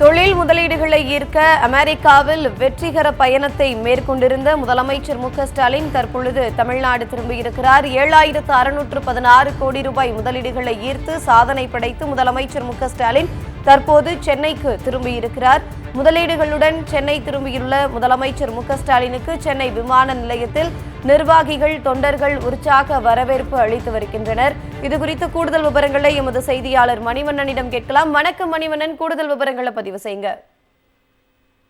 தொழில் முதலீடுகளை ஈர்க்க அமெரிக்காவில் வெற்றிகர பயணத்தை மேற்கொண்டிருந்த முதலமைச்சர் மு.க.ஸ்டாலின் தற்பொழுது தமிழ்நாடு திரும்பியிருக்கிறார். 7616 கோடி ரூபாய் முதலீடுகளை ஈர்த்து சாதனை படைத்து முதலமைச்சர் மு.க.ஸ்டாலின் தற்போது சென்னைக்கு திரும்பியிருக்கிறார். முதலீடுகளுடன் சென்னை திரும்பியுள்ள முதலமைச்சர் மு.க.ஸ்டாலினுக்கு சென்னை விமான நிலையத்தில் நிர்வாகிகள், தொண்டர்கள் உற்சாக வரவேற்பு அளித்து வருகின்றனர். இதுகுறித்து கூடுதல் விவரங்களை எமது செய்தியாளர் மணிவண்ணனிடம் கேட்கலாம். வணக்கம் மணிவண்ணன், கூடுதல் விவரங்களை பதிவு செய்யுங்க.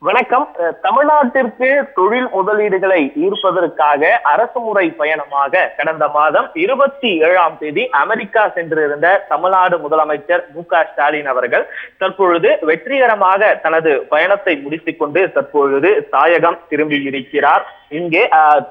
வணக்கம். தமிழ்நாட்டிற்கு தொழில் முதலீடுகளை ஈர்ப்பதற்காக அரசு முறை பயணமாக கடந்த மாதம் 27ஆம் தேதி அமெரிக்கா சென்றிருந்த தமிழ்நாடு முதலமைச்சர் மு.க.ஸ்டாலின் அவர்கள் தற்பொழுது வெற்றிகரமாக தனது பயணத்தை முடித்துக் கொண்டு தற்பொழுது தாயகம் திரும்பியிருக்கிறார். இங்கே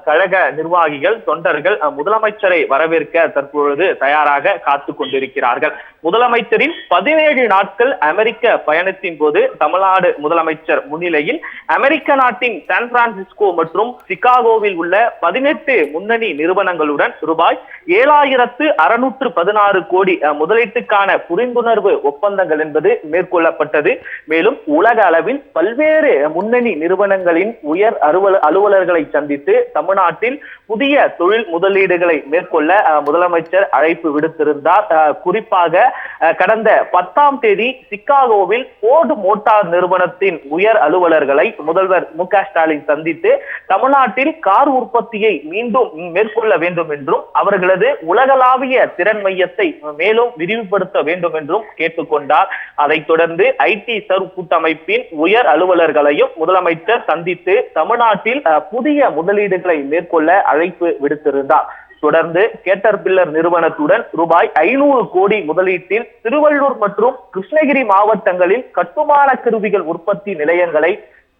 கழக நிர்வாகிகள், தொண்டர்கள் முதலமைச்சரை வரவேற்க தற்பொழுது தயாராக காத்து கொண்டிருக்கிறார்கள். முதலமைச்சரின் 17 நாட்கள் அமெரிக்க பயணத்தின் போது தமிழ்நாடு முதலமைச்சர் முன்னிலையில் அமெரிக்க நாட்டின் சான் பிரான்சிஸ்கோ மற்றும் சிகாகோவில் உள்ள 18 முன்னணி நிறுவனங்களுடன் ரூபாய் 7616 கோடி முதலீட்டுக்கான புரிந்துணர்வு ஒப்பந்தங்கள் என்பது மேற்கொள்ளப்பட்டது. மேலும் உலக அளவில் பல்வேறு முன்னணி நிறுவனங்களின் உயர் அலுவலர்களை சந்தித்து தமிழ்நாட்டில் புதிய தொழில் முதலீடுகளை மேற்கொள்ள முதலமைச்சர் அழைப்பு விடுத்திருந்தார். குறிப்பாக கடந்த 10ஆம் தேதி சிகாகோவில் போர்டு மோட்டார் நிறுவனத்தின் உயர் அலுவலர்களை முதல்வர் மு.க.ஸ்டாலின் சந்தித்து தமிழ்நாட்டில் கார் உற்பத்தியை மீண்டும் மேற்கொள்ள வேண்டும் என்றும் அவர்களது உலகளாவிய திறன் மையத்தை மேலும் விரிவுபடுத்த வேண்டும் என்றும் கேட்டுக்கொண்டார். அதைத் தொடர்ந்து ஐடி சர்வ் கூட்டமைப்பின் உயர் அலுவலர்களையும் முதலமைச்சர் சந்தித்து தமிழ்நாட்டில் புதிய முதலீடுகளை மேற்கொள்ள அழைப்பு விடுத்திருந்தார். தொடர்ந்து கேட்டர்பில்லர் நிறுவனத்துடன் ரூபாய் 500 கோடி முதலீட்டில் திருவள்ளூர் மற்றும் கிருஷ்ணகிரி மாவட்டங்களில் கட்டுமான கருவிகள் உற்பத்தி நிலையங்களை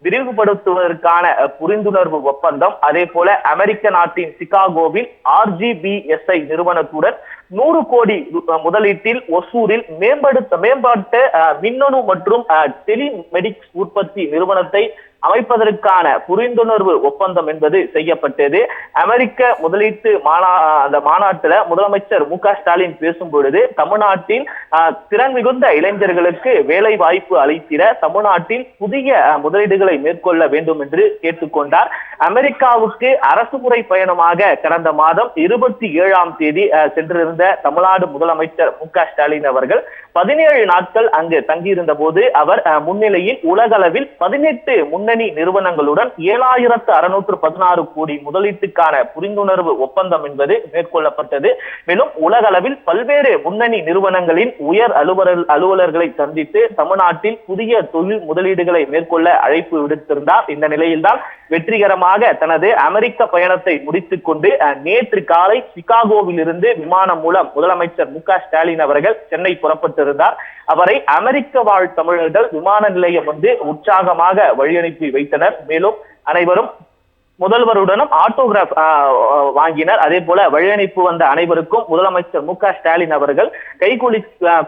விரிவுபடுத்துவதற்கான புரிந்துணர்வு ஒப்பந்தம், அதே போல அமெரிக்க நாட்டின் சிகாகோவில் RGBSI நிறுவனத்துடன் 100 கோடி முதலீட்டில் ஒசூரில் மேம்பட்ட மின்னணு மற்றும் டெலிமெடிக்ஸ் உற்பத்தி நிறுவனத்தை அமைப்பதற்கான புரிந்துணர்வு ஒப்பந்தம் என்பது செய்யப்பட்டது. அமெரிக்க முதலீட்டு மாநாட்டில் முதலமைச்சர் மு.க.ஸ்டாலின் பேசும் பொழுது தமிழ்நாட்டில் திறன் மிகுந்த இளைஞர்களுக்கு வேலை வாய்ப்பு அளித்திட தமிழ்நாட்டில் புதிய முதலீடுகளை மேற்கொள்ள வேண்டும் என்று கேட்டுக்கொண்டார். அமெரிக்காவுக்கு அரசு முறை பயணமாக கடந்த மாதம் 27ஆம் தேதி சென்றிருந்த தமிழ்நாடு முதலமைச்சர் மு.க.ஸ்டாலின் அவர்கள் 17 நாட்கள் அங்கு தங்கியிருந்த போது அவர் முன்னிலையில் உலகளவில் 18 முன்னணி நிறுவனங்களுடன் 7616 கோடி முதலீட்டுக்கான புரிந்துணர்வு ஒப்பந்தம் என்பது மேற்கொள்ளப்பட்டது. மேலும் உலகளவில் பல்வேறு முன்னணி நிறுவனங்களின் உயர் அலுவலர்களை சந்தித்து தமிழ்நாட்டில் புதிய தொழில் முதலீடுகளை மேற்கொள்ள அழைப்பு விடுத்திருந்தார். இந்த நிலையில்தான் வெற்றிகரமாக தனது அமெரிக்க பயணத்தை முடித்துக் கொண்டு நேற்று காலை சிகாகோவில் இருந்து விமானம் மூலம் முதலமைச்சர் மு.க.ஸ்டாலின் அவர்கள் சென்னை புறப்பட்டிருந்தார். அவரை அமெரிக்க வாழ் தமிழர்கள் விமான நிலையம் வந்து உற்சாகமாக வழியனுப்பி வைத்தனர். மேலும் அனைவரும் முதல்வருடனும் ஆட்டோகிராப் வாங்கினர். அதே போல வழியனுப்பு வந்த அனைவருக்கும் முதலமைச்சர் மு.க.ஸ்டாலின் அவர்கள்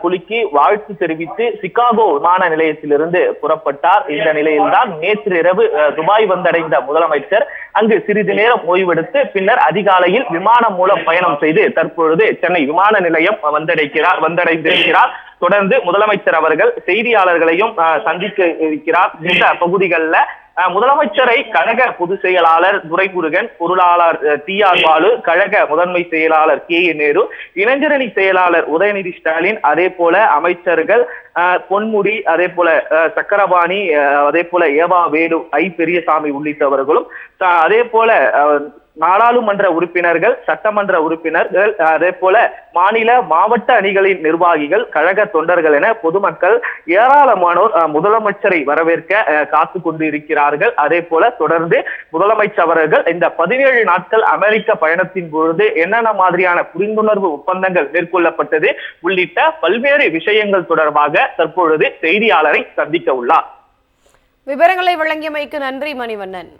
குலுக்கி வாழ்த்து தெரிவித்து சிகாகோ விமான நிலையத்திலிருந்து புறப்பட்டார். இந்த நிலையில்தான் நேற்று இரவு துபாய் வந்தடைந்த முதலமைச்சர் அங்கு சிறிது நேரம் ஓய்வெடுத்து பின்னர் அதிகாலையில் விமானம் மூலம் பயணம் செய்து தற்பொழுது சென்னை விமான நிலையம் வந்தடைந்திருக்கிறார். தொடர்ந்து முதலமைச்சர் அவர்கள் செய்தியாளர்களையும் சந்திக்க இருக்கிறார். இந்த பகுதிகளில் முதலமைச்சரை கழக பொதுச் செயலாளர் துரைமுருகன், பொருளாளர் TR பாலு, கழக முதன்மை செயலாளர் KA நேரு, இளைஞரணி செயலாளர் உதயநிதி ஸ்டாலின், அதே போல அமைச்சர்கள் பொன்முடி, அதே போல சக்கரபாணி, அதே போல ஏவா வேலு, பெரியசாமி உள்ளிட்டவர்களும், அதே போல நாடாளுமன்ற உறுப்பினர்கள், சட்டமன்ற உறுப்பினர்கள், அதே போல மாநில மாவட்ட அணிகளின் நிர்வாகிகள், கழக தொண்டர்கள் என பொதுமக்கள் ஏராளமானோர் முதலமைச்சரை வரவேற்க காத்து கொண்டு இருக்கிறார்கள். அதே போல தொடர்ந்து முதலமைச்சர் அவர்கள் இந்த 17 நாட்கள் அமெரிக்க பயணத்தின் பொழுது என்னென்ன மாதிரியான புரிந்துணர்வு ஒப்பந்தங்கள் மேற்கொள்ளப்பட்டது உள்ளிட்ட பல்வேறு விஷயங்கள் தொடர்பாக தற்பொழுது செய்தியாளரை சந்திக்க உள்ளார். விவரங்களை வழங்கியமைக்கு நன்றி மணிவண்ணன்.